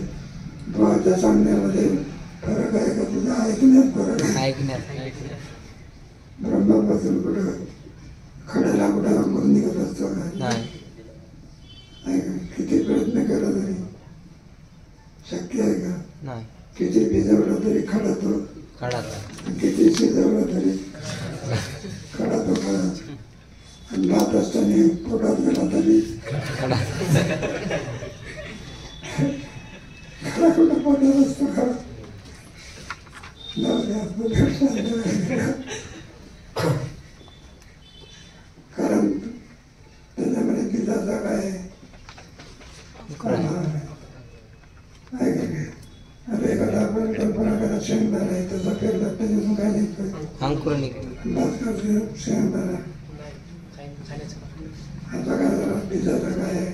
बुवाच्या सांगण्यामध्ये फरक आहे का? तुझ्या ऐकण्यात फरक आहे. ऐकण्यात ब्रह्मापासून कुठं खड्याला कुठं अंगून निघत असतो का? नाही. किती प्रयत्न केला तरी किती भिजवलं तरी खडा तो, खडाचा किती शिजवलं तरी खडा तो खडा. आणि राहत असताना पोटात गेला तरी खडा. खडा कुठं पोटात असतो खडा. जाऊ दे आपलं लक्षात. कारण त्याच्यामध्ये पिठाचा काय आहे का? आता एखादा आपण कल्पना करा शेंगदाणा आहे त्याचा पेरला त्याच्यातून काय निघतोय? अंकुर निघतो. भास्कर शेंगदाणा. आता काय झाला पिठाचा काय आहे?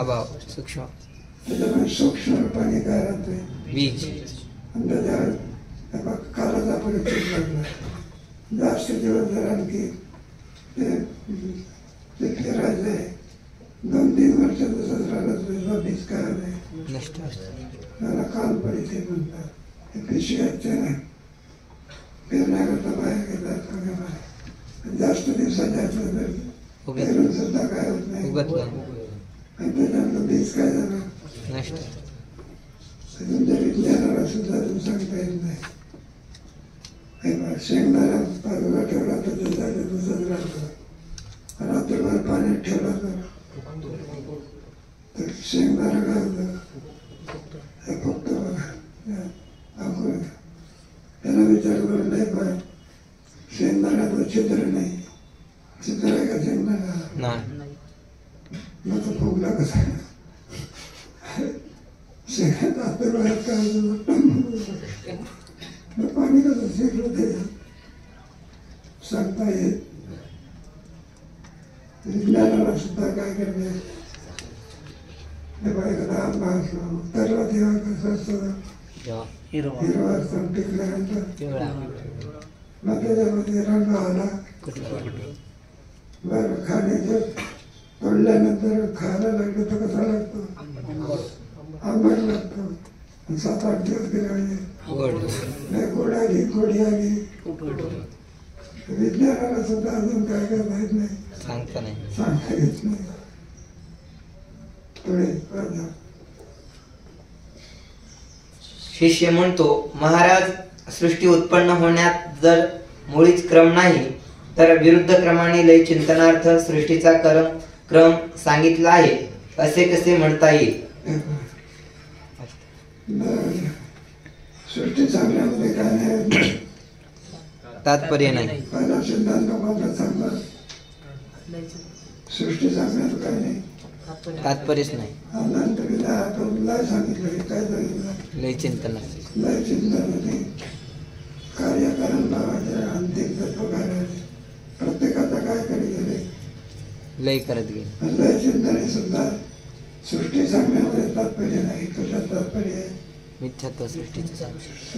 अभाव सूक्ष्म त्याच्यामध्ये सूक्ष्म रूपाने काय राहतोय? बीज. आणि त्याच्यावर कालाचा परिचय लागला. जास्त दिवस जर आणखी ते फिरायचं आहे 2-3 वर्ष तसंच राहिलं बीज काय आहे नष्ट त्याला काल पडिते म्हणतात. हे पिशवी आहेत ना फिरण्याकरता बाहेर गेला का जास्त दिवसाच्या असलं तर फिरून सुद्धा काय होत नाही. उगत नाही. आणि त्याच्यातलं बीज काय झालं नष्ट. तुमच्या विज्ञानाला सुद्धा तुम्ही सांगता येत नाही. शेंगदाणा बाजूला ठेवला तर ते जागे तसंच राहतं. रात्रभर पाण्यात ठेवला तर शेंगदाणा काय होतं हे फक्त बघा अंकुर. त्याला विचार करून नाही पाहिजे शेंगदाण्याचं छिद्र नाही. छिद्र आहे का शेंगदाणा? मग तो फुगला कसा? शेंगात आतुरवायात काय होतं पाणी कसं शिकलं ते सांगता येत. विज्ञानाला सुद्धा काय करणे एखादा आंबा असलो त्याला तेव्हा कसं असतं हिरवा असतो टिकल्यानंतर मग त्याच्यामध्ये रंग आला. बरं खाण्याचं तोडल्यानंतर खायला लागलं तर कसा लागतो? आंबट लागतो. 7-8 दिवस गेले गोड आली गोडी आली. विज्ञानाला सुद्धा अजून काय काय माहित नाही. सांगता येत नाही. पुढे शिष्य म्हणतो महाराज सृष्टी उत्पन्न होण्यात जर मुळीच क्रम नाही तर विरुद्ध क्रमाने लय चिंतनार्थ सृष्टीचा क्रम सांगितला आहे असे कसे म्हणता येईल? सृष्टी सांगण्यामध्ये काय नाही तात्पर्य नाही. पहिला सिद्धांत कोणता सांगला? सृष्टी सांगण्यात काय नाही तात्पर्यच नाही. लय सांगितलं की काय सांगितलं? लय चिंतन. लय चिंतनाने कार्यकारण भावाचे अंतिम तत्व कार्याचे प्रत्येकाचा काय करी गेले लय करत गेले. लय चिंतने सुद्धा सृष्टी सांगण्यामध्ये तात्पर्य नाही. तुझ्या तात्पर्य आहे मिथ्यात्व सृष्टीचे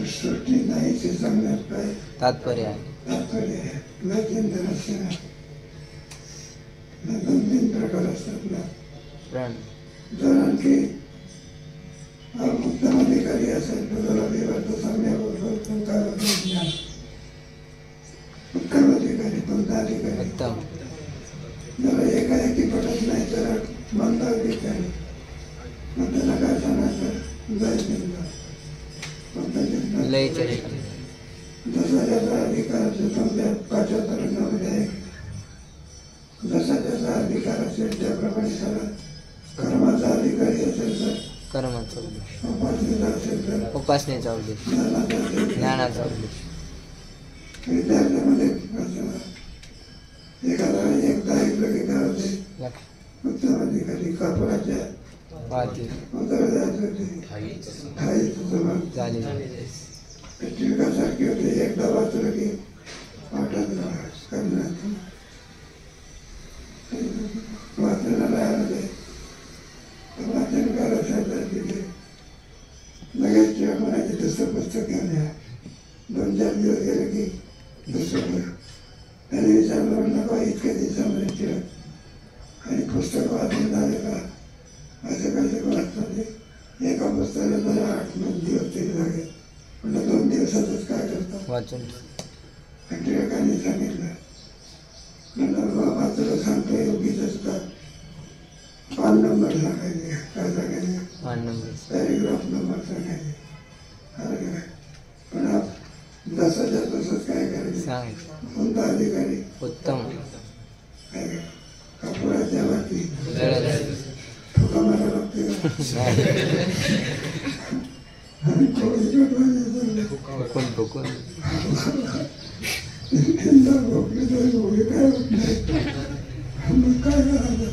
सृष्टी नाही सांगण्यात काय तात्पर्य आहे. तात्पर्य आहे लय चिंतन असते ना. 2-3 प्रकार असतात ना. जर आणखी उत्तम अधिकारी असेल तर जरा विवर्त सांगण्याबरोबर काय होतं ज्ञान. उत्तम अधिकारी कोणता अधिकारी जरा एकाएकी पडत नाही तर मंद अधिकारी मग त्याला काय सांगायचं जायचं लय जसा ज्याचा अधिकार समजा 5 तरंगामध्ये आहे. जसा ज्याचा अधिकार असेल त्याप्रमाणे त्याला कर्माचा अधिकारी असेल तर कर्माचा उपासनेचा असेल तर उपासनेचा उद्देश ज्ञानाचा उद्देश. विद्यार्थ्यामध्ये एखादा एकदा ऐकलं की काय होते उत्तम अधिकारी कापडाच्या टिळकासारखी होते. एकदा वाचलं की वाटत करण्यात वाचनालयामध्ये वाचन करायचं तिथे लगेच म्हणायचे दुसरं पुस्तक घेऊन या. 2-4 दिवस गेले की दुसरं त्याने विचारलं म्हणलं बा इतक्या दिवसामध्ये टिळक आणि पुस्तक वाचून झाले का असं कसं वाचतात? एका पुस्तकाला जरा 8-9 दिवस तरी लागेल. म्हणजे 2 दिवसातच काय करतात वाचून. टिळकांनी सांगितलं म्हणलं वाचलं सांगतो योगीच असतात. 5 नंबर सांगायचे काय सांगायचे पॅरेग्राफ नंबर सांगायचे. पण जसाच्या तसंच काय करायचं, सांग कोणता अधिकारी उत्तम काय कापडाच्या वाटी जळत ठोका मारा लागते का? आणि कोळीकडे पाहिजे फुकून फुकून यंदा भोगली तरी उभी काय होत नाही. मग काय करायचं,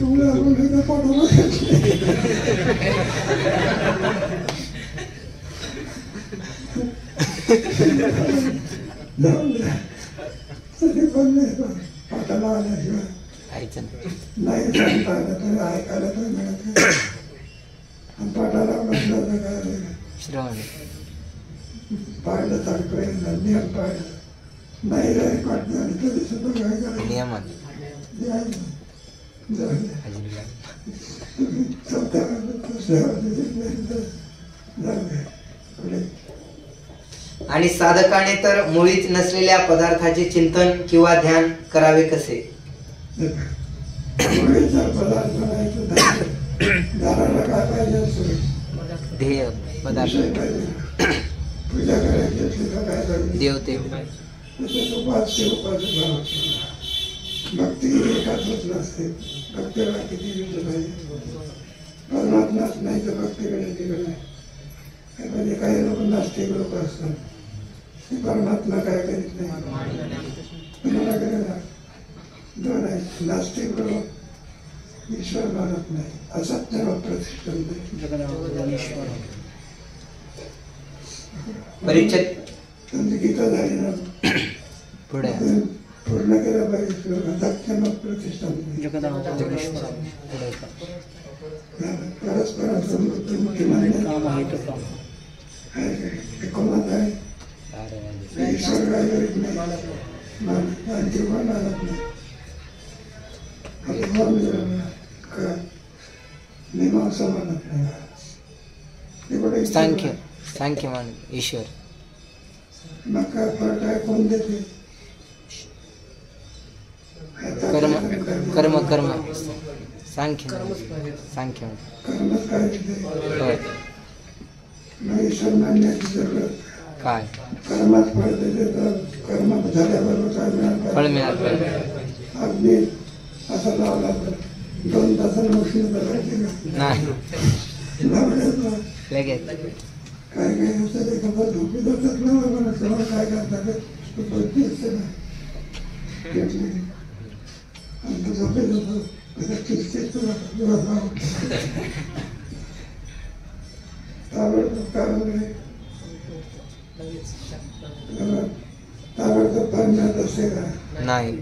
तुला बोलले तर पोटाला जाऊन द्या तरी पण नाही, पण पोटाला आल्याशिवाय खायचं नाही सांगता आलं तरी ऐकायला तर मिळत नाही. आणि पोटाला बसलं तर काय होईल? श्रवण पाहिलं तर नियम पाहिलं नाही रे पाडणं आणि तरी सुद्धा काय करायचं, नियमन द्यायचं. जाऊ द्या. हजेरी चौथ्या दुसऱ्या जाऊ द्या पुढे. आणि साधकाने तर मुळीच नसलेल्या पदार्थाचे चिंतन किंवा ध्यान करावे कसे? मुळीचा पदार्थ नाही तर दाराला काय पाहिजे असतो, ध्येय पदार्थ विषय पाहिजे. पूजा करायची असली तर काय पाहिजे, देवते त्याच्यात उपास ते उपास भावाचा. भक्ती एकाच नसते, भक्तीला किती दिवस पाहिजे. परमात्माच नाही तर भक्तीकडे तिकडे म्हणजे काही लोक नास्तिक लोक असतात, ते परमात्मा काय करीत नाही. तुम्हाला करायला दोन आहे, नास्तिक लोक ईश्वर मानत नाही, असत्यावर प्रतिष्ठा नाही. परिच्छेद तुमची गीता झाली ना, पुढे पूर्ण केलं पाहिजे. असत्यावर प्रतिष्ठा नाही. परस्परांचं मृत्यू एकोणात आहे. ईश्वर काय करीत नाही, आणखी कोण आणत नाही. मीमांसा म्हणत नाही. सांख्य सांख्य मान ईश्वर मग काय फरक आहे, कोण देते? कर्म कर्म कर्म सांख्य सांख्य कर्मच काय देते? होय मग ईश्वर मानण्याची जरूरत काय कर्मात फळ देते, तर कर्म झाल्याबरोबर काय मिळालं? फळ मिळालं अग्नी असा लावला तर 2 तासांनी उष्ण करायचे का? नाही लावण्याचा लगेच काय काय होतं, एखादा झोपी जातात ना, मला तेव्हा काय करतात झोपी असते ना, घेतली आणि तो झोपी जातो, त्याला किसकीस ताबडतोब कारण नाही, ताबडतोब पाण्यात असते का? नाही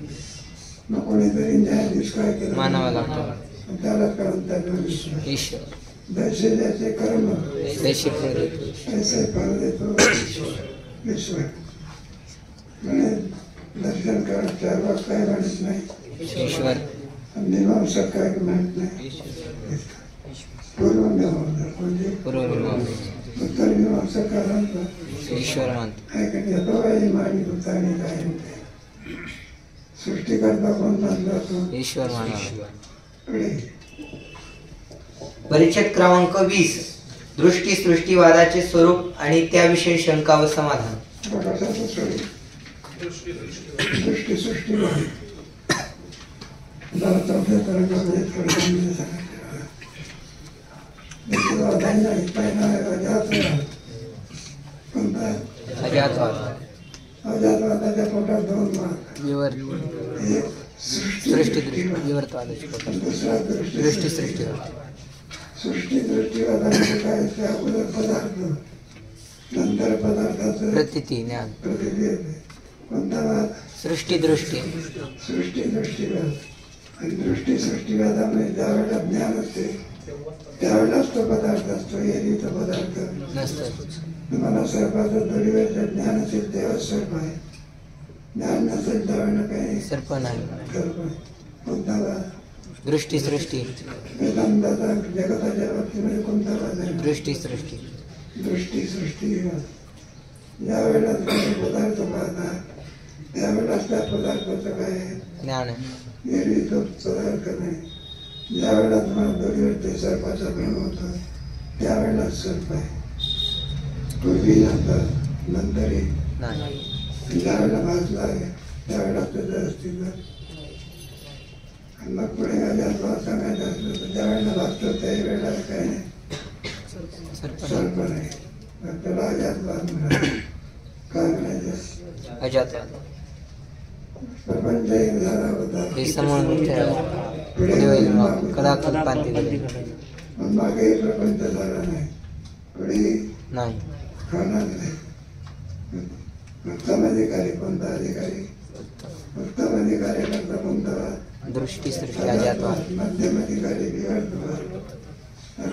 मग कोणीतरी न्यायाधीश काय केलं, मानावा लागतो त्याला कळून त्याला ईश्वर जैसे जैसे कर्म तशी फळ देतो ऐसे फल देतो ईश्वर. म्हणे दर्शन कर 4 वाज काय म्हणत नाही, ईश्वर मीमांसा काय म्हणत नाही. पूर्वमीमांसा म्हणजे पूर्वमीमांसा उत्तर मीमांसा कारण ईश्वर मानतो ऐकण्यात येतो माणी भूतानी काय म्हणते. सृष्टीकर्ता कोण मानला तो? ईश्वर मानावा. पुढे परिच्छेद क्रमांक 20 दृष्टी सृष्टीवादाचे स्वरूप आणि त्याविषयी शंका व समाधान. प्रकाशाचं स्वरूप दृष्टी सृष्टी नाही. जरा चौथ्या तरंगामध्ये थोडं समजून सांगितलं. नाही पहिला अजातवाद. कोणता? अजातवाद. अजातवादाच्या पोटात 2 मार्ग. एक सृष्टी दृष्टी विवर्तवादाची पोटात. दुसरा दृष्टी सृष्टीवाद. सृष्टी दृष्टीवादामध्ये काय असते? अगोदर पदार्थ, नंतर पदार्थाचं प्रतीती ज्ञान. प्रतीती येते. कोणता वाद? सृष्टी दृष्टी. सृष्टी दृष्टीवाद. आणि दृष्टी सृष्टीवादामध्ये ज्यावेळेला ज्ञान असते त्यावेळेलाच तो पदार्थ असतो, एरवी तो पदार्थ नसतो. तुम्हाला सर्पाचं दोरीवरचं ज्ञान असेल तेव्हाच सर्प आहे, ज्ञान नसेल त्यावेळेला काही सर्प नाही. सर्प आहे. कोणता वाद? दृष्टी सृष्टी. वेदांताचा जगताच्या बाबतीमध्ये कोणता वाद आहे? दृष्टी सृष्टी. दृष्टी सृष्टी ज्या वेळेला तुम्ही पदार्थ पाहता त्यावेळेलाच त्या पदार्थाचं काय आहे? ज्ञान आहे. एरवी तो पदार्थ नाही. ज्या वेळेला तुम्हाला दोरीवर ते सर्पाचा भ्रम होतो त्यावेळेलाच सर्प आहे. पूर्वी नंतर नंतरही नाही. ज्यावेळेला भाजला आहे त्यावेळेला त्याचं अस्तित्व. आणि मग पुढे अजातवाद सांगायचं असलं तर ज्यावेळेला भाजतो त्याही वेळेला काही नाही, सर्प नाही. मग त्याला अजातवाद म्हणाले. काय म्हणायचं? अजातवाद. प्रपंच एक झाला होता, हे समोरून पुढे कदाचित पांती मग मागेही प्रपंच झाला नाही, पुढे नाही. खाणार नाही. उत्तम अधिकारी कोणता अधिकारी? उत्तम अधिकारी करता कोणता? दृष्टी सृष्टी अजातवाद. मध्यम अधिकारी विवर्तवाद.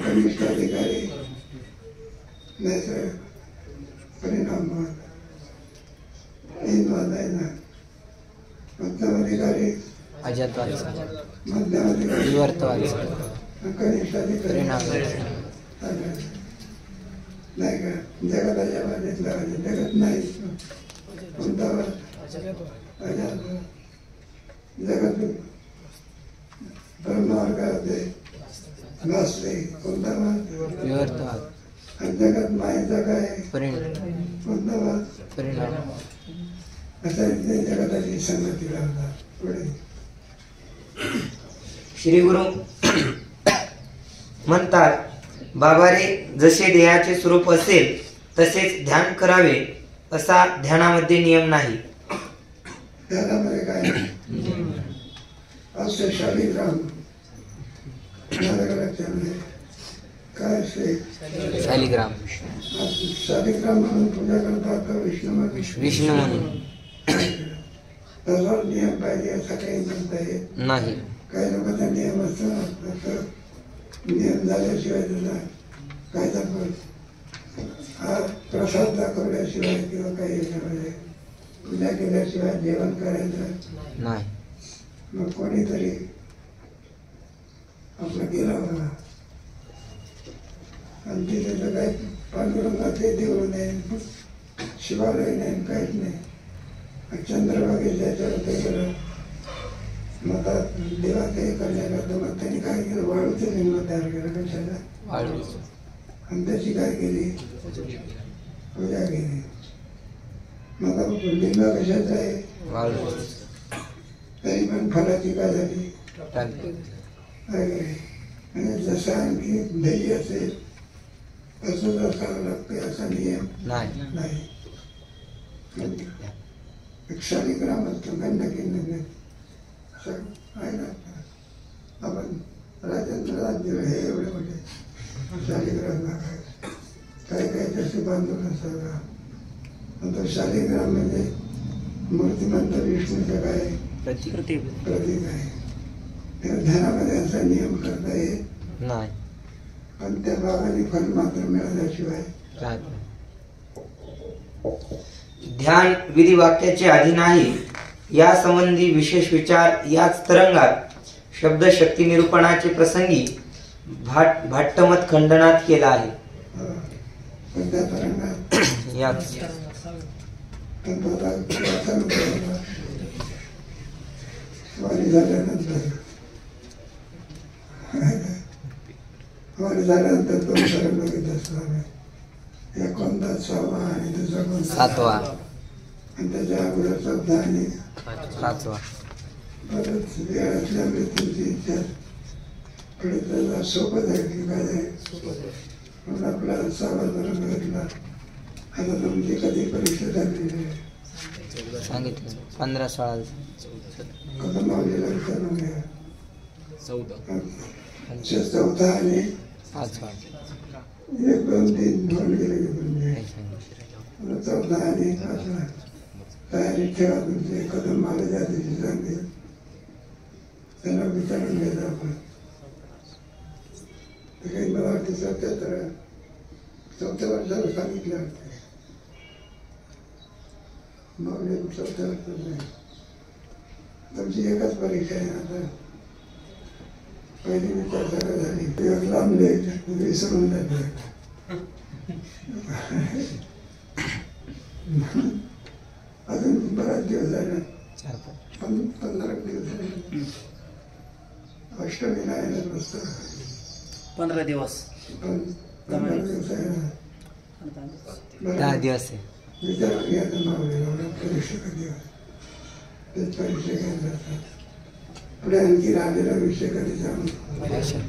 कनिष्ठ अधिकारी नैसर्गिक परिणामवाद. हिंदवाद आहे ना. उत्तम अधिकारी अजातवाद. मध्यम अधिकारी विवर्तवाद. कनिष्ठ अधिकारी परिणाम नाही का? जगताच्या बाजूला जगत नाही कोणता वाद? अजातवाद. जगत ब्रह्मावर काय होते? नसते कोणता वाद? विवर्तवाद. आणि जगत मायेचा काय? परिणाम. कोणता वाद? परिणाम. असं ते जगताची संगती लावतात. पुढे श्री गुरु म्हणतात, बाबारे जसे देहाचे स्वरूप असेल तसेच ध्यान करावे असा ध्यानामध्ये नियम नाही. ध्यानामध्ये काय? असे शालिग्राम काय असते? शालिग्राम. शालिग्राम म्हणून पूजा करतात का विष्णू म्हणून तसा नियम पाहिजे असं काही म्हणता येत नाही. काही लोकांचा नियम असतो, नियम झाल्याशिवाय त्याला काय दाखवत? हा प्रसाद दाखवल्याशिवाय किंवा काही पूजा केल्याशिवाय जेवण करायचं नाही. मग कोणीतरी आपलं गेला बघा आणि तिथे तर काही पांडुरंगाचे देऊळ नाही, शिवालय नाही, काहीच नाही. चंद्रभागेच्या याच्यावर ते गेलं. मग देवाचं हे करण्याकरता मग त्यांनी काय केलं? वाळूचं लिंग तयार केलं. कशाला? आणि त्याची काय केली? पूजा केली. मग लिंग कशाचं आहे? तरी पण फळाची काय झाली? आणि जसं आणखी ध्येय असेल तसंच असावं लागते असा नियम नाही. एक शालिग्राम असतो गंडकी नदी आहे ना. आपण राजेंद्र राज्य हे एवढे मोठे शालिग्राम काही काही तसे बांधून असावा. नंतर शालिग्राम म्हणजे मूर्तिमंत विष्णूचं काय प्रतीक आहे. ध्यानामध्ये असा नियम करता येत नाही. पण त्या भागाने फल मात्र मिळाल्याशिवाय ध्यान विधी वाक्याचे अधीन आहे. या संबंधी विशेष विचार याच तरंगात शब्द शक्ती निरूपणाचे प्रसंगी भाट्टमत खंडनात केला आहे. पण त्या तरंगात याच वारी झाल्यानंतर दोन तरंग बघित असतो. एक कोणता 6वा आणि दुसरा कोणता 7वा आणि त्याच्या अगोदर 14 आणि 5वा. परत वेळातल्या मृत्यूची इच्छा पुढे त्याला सोबत आहे की काय आहे म्हणून आपला 6वा तरंग घेतला. आता तुमची कधी परीक्षा झालेली आहे? सांगितलं 15-16 कदम मावलेला विचारून घ्या. 4था आणि 5वा 1, 2, 3 दोन गेले की 4था आणि 5वा तयारी ठेवा. तुमचे कदम मागे ज्या दिवशी सांगेल त्यांना विचारून घ्यायचं आपण. ते काही मला वाटते 4थ्या वर्षाला सांगितलं वाटते. मावले 4थ्या वर्षात नाही. तुमची एकच परीक्षा आहे आता. पहिली विचार सगळं झाली. एक लांबले विसरून जाते. अजून बराच दिवस झाले. 15 दिवस झाले. अष्टमीला आहे ना मस्त 15 दिवस. 15 दिवस आहे ना. 10 दिवस आहे. विचारून घ्यायचं मावळेला परीक्षा कधी तेच परीक्षा घ्यायला जातात. पुढे आणखी राहिलेला विषय कधी जाऊन अच्छा.